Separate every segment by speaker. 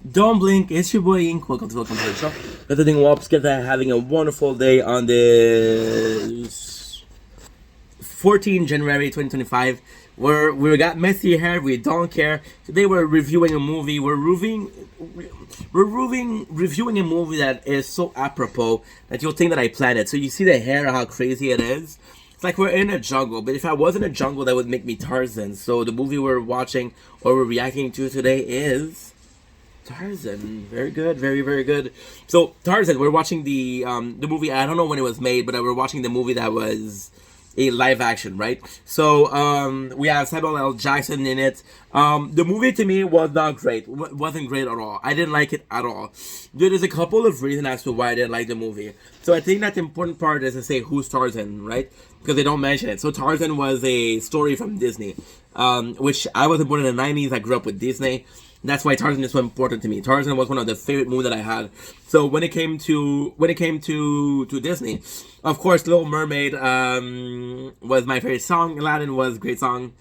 Speaker 1: Don't blink, it's your boy Ink. Welcome to the show. Get the thing Wops, get that having a wonderful day on this 14 January 2025. We got messy hair, we don't care. Today we're reviewing a movie. We're reviewing a movie that is so apropos that you'll think that I planned it. So you see the hair, how crazy it is. It's like we're in a jungle, but if I was in a jungle, that would make me Tarzan. So the movie we're watching or we're reacting to today is Tarzan. Very good, very good. So Tarzan, we're watching the movie. I don't know when it was made, but we're watching the movie that was a live action, right? So we have Samuel L. Jackson in it. The movie to me was not great. Wasn't great at all. I didn't like it at all. There's a couple of reasons as to why I didn't like the movie. So I think that the important part is to say who's Tarzan, right? Because they don't mention it. So Tarzan was a story from Disney, which I wasn't born in the 90s. I grew up with Disney. That's why Tarzan is so important to me. Tarzan was one of the favorite movies that I had. So when it came to Disney, of course, Little Mermaid was my favorite song. Aladdin was a great song.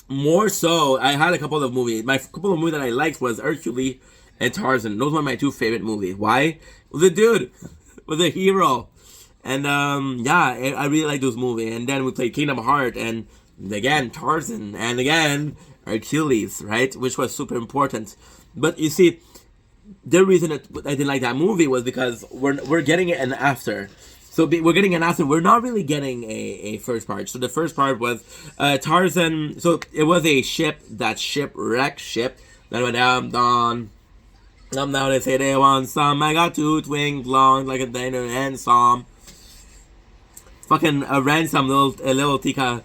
Speaker 1: More so, I had a couple of movies. My couple of movies that I liked was Hercules and Tarzan. Those were my two favorite movies. Why? Was a dude, was a hero, and yeah, I really like those movies. And then we played Kingdom Hearts, and again Tarzan, and again Hercules, right? Which was super important. But you see, the reason that I didn't like that movie was because we're getting it an after. So we're getting an after. We're not really getting a first part. So the first part was Tarzan. So it was a ship, that shipwrecked ship that went down. Now they say they want some. I got two twins long like a diner and some. Fucking ransom little Tika.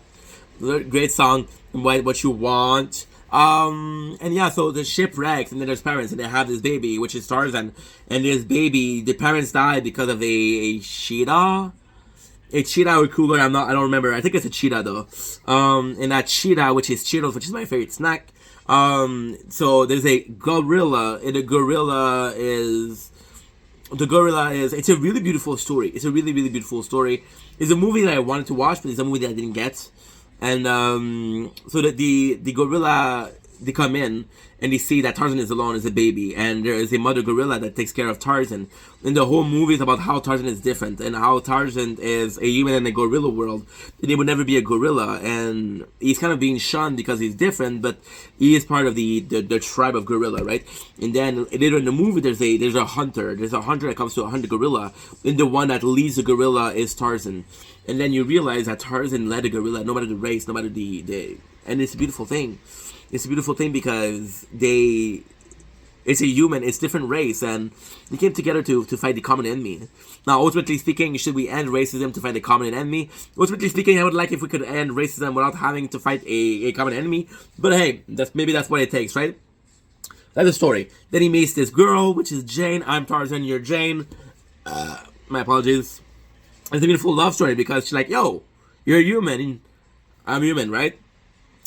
Speaker 1: Great song. What you want. And yeah, so the ship wrecks, and then there's parents, and they have this baby, which is Tarzan, and this baby, the parents died because of a cheetah. A cheetah or cougar, I don't remember. I think it's a cheetah though. And that cheetah, which is Cheetos, which is my favorite snack. So there's a gorilla, and the gorilla is. It's a really beautiful story. It's a really beautiful story. It's a movie that I wanted to watch, but it's a movie that I didn't get. And so that the gorilla, they come in and they see that Tarzan is alone as a baby, and there is a mother gorilla that takes care of Tarzan. And the whole movie is about how Tarzan is different and how Tarzan is a human in a gorilla world. And he would never be a gorilla, and he's kind of being shunned because he's different, but he is part of the tribe of gorilla, right? And then later in the movie, there's a hunter. There's a hunter that comes to hunt the gorilla, and the one that leads the gorilla is Tarzan. And then you realize that Tarzan led a gorilla, no matter the race, no matter the and it's a beautiful thing. It's a beautiful thing because it's a human, it's different race, and they came together to fight the common enemy. Now, ultimately speaking, should we end racism to fight the common enemy? Ultimately speaking, I would like if we could end racism without having to fight a common enemy. But hey, maybe that's what it takes, right? That's the story. Then he meets this girl, which is Jane. I'm Tarzan, you're Jane. My apologies. It's a beautiful love story because she's like, yo, you're human, I'm human, right?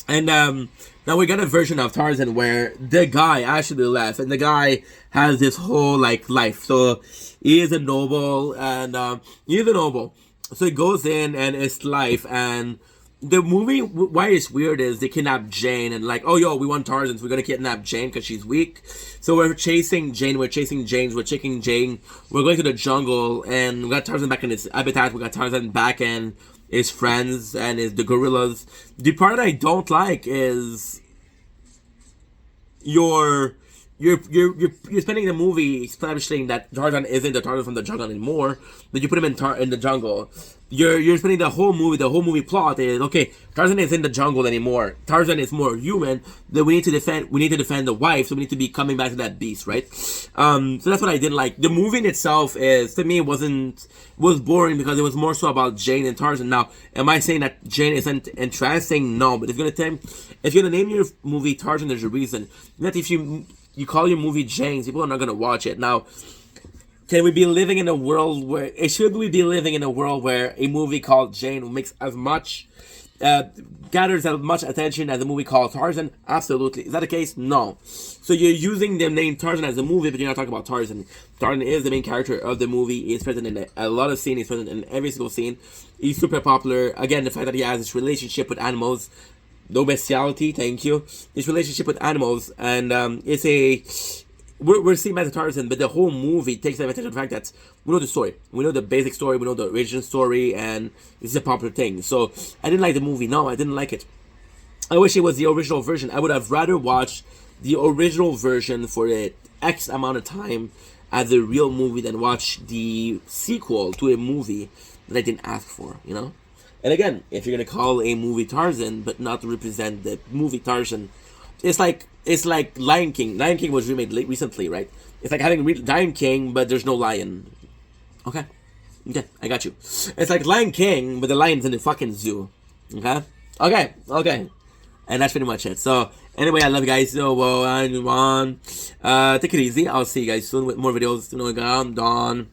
Speaker 1: And now we got a version of Tarzan where the guy actually left, and the guy has this whole like life. So he is a noble, and so he goes in and it's life. And the movie, why it's weird is they kidnap Jane, and like, oh yo, we want Tarzan, so we're gonna kidnap Jane because she's weak. So we're chasing Jane, we're chasing Jane, we're going to the jungle, and we got Tarzan back in his habitat, we got Tarzan back in his friends and the gorillas. The part I don't like is you're spending the movie establishing that Tarzan isn't the Tarzan from the jungle anymore, but you put him in the jungle. You're spending the whole movie plot is, okay, Tarzan isn't in the jungle anymore. Tarzan is more human. Then we need to defend the wife, so we need to be coming back to that beast, right? So that's what I didn't like. The movie in itself is, to me, was boring because it was more so about Jane and Tarzan. Now, am I saying that Jane isn't interesting? No, but if you're gonna name your movie Tarzan, there's a reason. That if you call your movie Jane, people are not gonna watch it. Now, should we be living in a world where a movie called Jane makes as much gathers as much attention as a movie called Tarzan? Absolutely. Is that the case? No. So you're using the name Tarzan as a movie, but you're not talking about Tarzan. Tarzan is the main character of the movie. He's present in a lot of scenes. He's present in every single scene. He's super popular. Again, the fact that he has this relationship with animals no bestiality, thank you. His relationship with animals, and it's a we're seeing as a Tarzan, but the whole movie takes advantage of the fact that we know the story, we know the basic story, we know the origin story, and this is a popular thing. So I didn't like the movie. No, I didn't like it. I wish it was the original version. I would have rather watched the original version for the X amount of time as a real movie than watch the sequel to a movie that I didn't ask for, you know? And again, if you're gonna call a movie Tarzan but not represent the movie Tarzan, it's like Lion King. Lion King was remade recently, right? It's like having Lion King but there's no lion. Okay, I got you. It's like Lion King but the lion's in the fucking zoo. Okay. And that's pretty much it. So anyway, I love you guys. So take it easy. I'll see you guys soon with more videos. I'm Don.